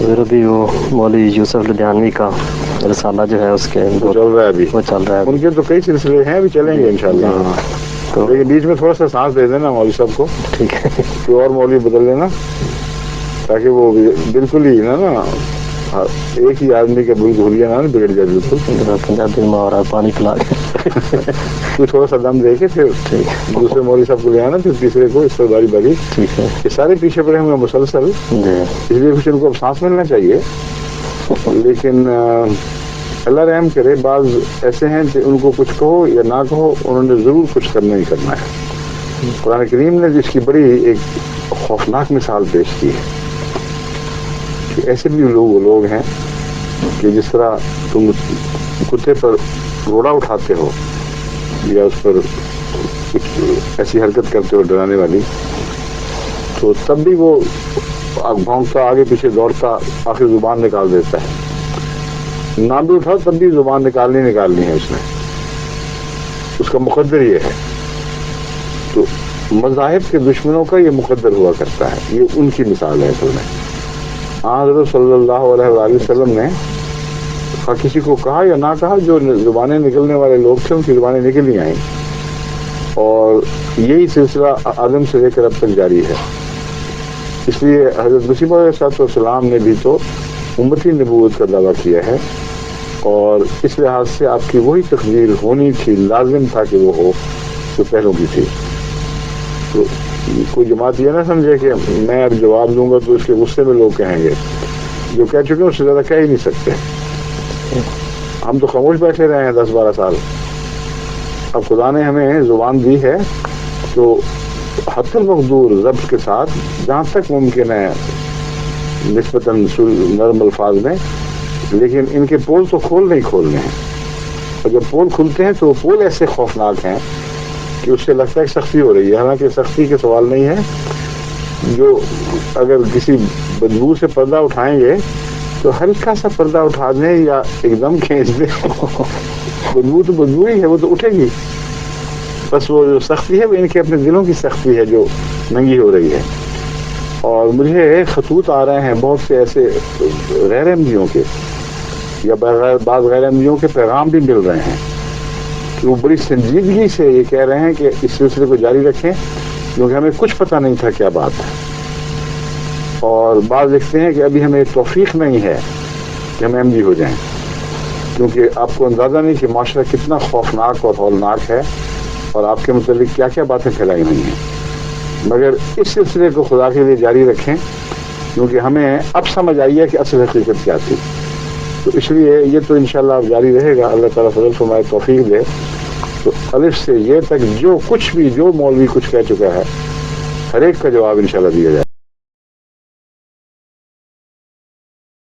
ادھر ابھی وہ مولوی یوسف لدھیانوی کا رسالہ جو ہے اس کے وہ چل رہا ہے ابھی، وہ چل رہا ہے ان کے تو کئی سلسلے ہیں، ابھی چلیں گے انشاءاللہ. ہاں تو لیکن بیچ میں تھوڑا سا سانس دے دینا مولوی صاحب کو، ٹھیک ہے. کوئی اور مولوی بدل لینا تاکہ وہ بالکل ہی نا ایک ہی آدمی کا بالکل بھولیا نہ بگڑ جائے بالکل. پنجابی میں اور پانی پلا کے کوئی تھوڑا سا دم دے کے پھر دوسرے مولوی صاحب کو لے آنا، پھر تیسرے کو، اس پر باری باری. ٹھیک ہے یہ سارے پیچھے پڑے ہوئے مسلسل، جی. اس لیے کچھ ان کو اب سانس ملنا چاہیے. لیکن اللہ رحم کرے، بعض ایسے ہیں کہ ان کو کچھ کہو یا نہ کہو، انہوں نے ضرور کچھ کرنا ہی کرنا ہے. قرآن کریم نے اس کی بڑی ایک خوفناک مثال پیش کی ہے کہ ایسے بھی لوگ ہیں کہ جس طرح تم کتے پر روڑا اٹھاتے ہو یا اس پر کچھ ایسی حرکت کرتے ہو ڈرانے والی، تو تب بھی وہ بھونکتا آگے پیچھے دوڑتا آخر زبان نکال دیتا ہے. نہ بھی اٹھاؤ تب بھی زبان نکالنی ہے اس نے، اس کا مقدر یہ ہے. تو مذاہب کے دشمنوں کا یہ مقدر ہوا کرتا ہے، یہ ان کی مثال ہے. اصل میں حضرت صلی اللہ علیہ وآلہ وسلم نے کسی کو کہا یا نہ کہا، جو زبانیں نکلنے والے لوگ تھے ان کی زبانیں نکل ہی آئیں، اور یہی سلسلہ آدم سے لے کر اب تک جاری ہے. اس لیے حضرت مسیح علیہ السلام نے بھی تو امتی نبوت کا دعویٰ کیا ہے، اور اس لحاظ سے آپ کی وہی تقدیر ہونی تھی، لازم تھا کہ وہ ہو جو پہلوں کی تھی. تو کوئی جماعت یہ نہ سمجھے کہ میں اب جواب دوں گا تو اس کے غصے میں لوگ کہیں گے، جو کہہ چکے ہیں اس سے زیادہ کہہ ہی نہیں سکتے. ہم تو خاموش بیٹھے رہے ہیں 10-12 سال. اب خدا نے ہمیں زبان دی ہے تو حتی المقدور ضبط کے ساتھ جہاں تک ممکن ہے نسبتاً نرم الفاظ میں، لیکن ان کے پول تو کھولنے ہیں. اور جب پول کھلتے ہیں تو وہ پول ایسے خوفناک ہیں کہ اس سے لگتا ہے سختی ہو رہی ہے، حالانکہ سختی کے سوال نہیں ہے. جو اگر کسی بدبو سے پردہ اٹھائیں گے تو ہلکا سا پردہ اٹھا دیں یا ایک دم کھینچ دیں، بدبو تو بدبو ہی ہے، وہ تو اٹھے گی. بس وہ جو سختی ہے وہ ان کے اپنے دلوں کی سختی ہے جو ننگی ہو رہی ہے. اور مجھے خطوط آ رہے ہیں بہت سے ایسے غیر احمدیوں کے یا بعض غیر احمدیوں کے پیغام بھی مل رہے ہیں کہ وہ بڑی سنجیدگی سے یہ کہہ رہے ہیں کہ اس سلسلے کو جاری رکھیں، کیونکہ ہمیں کچھ پتہ نہیں تھا کیا بات ہے. اور بعض لکھتے ہیں کہ ابھی ہمیں توفیق نہیں ہے کہ ہم احمدی ہو جائیں، کیونکہ آپ کو اندازہ نہیں کہ معاشرہ کتنا خوفناک اور ہولناک ہے اور آپ کے متعلق کیا کیا باتیں پھیلائی ہوئی ہیں. مگر اس سلسلے کو خدا کے لیے جاری رکھیں، کیونکہ ہمیں اب سمجھ آئی ہے کہ اصل حقیقت کیا تھی. تو اس لیے یہ تو انشاءاللہ اب جاری رہے گا، اللہ تعالیٰ فضل فرمائے توفیق دے. تو الف سے یہ تک جو کچھ بھی جو مولوی کچھ کہہ چکا ہے ہر ایک کا جواب انشاءاللہ دیا جائے.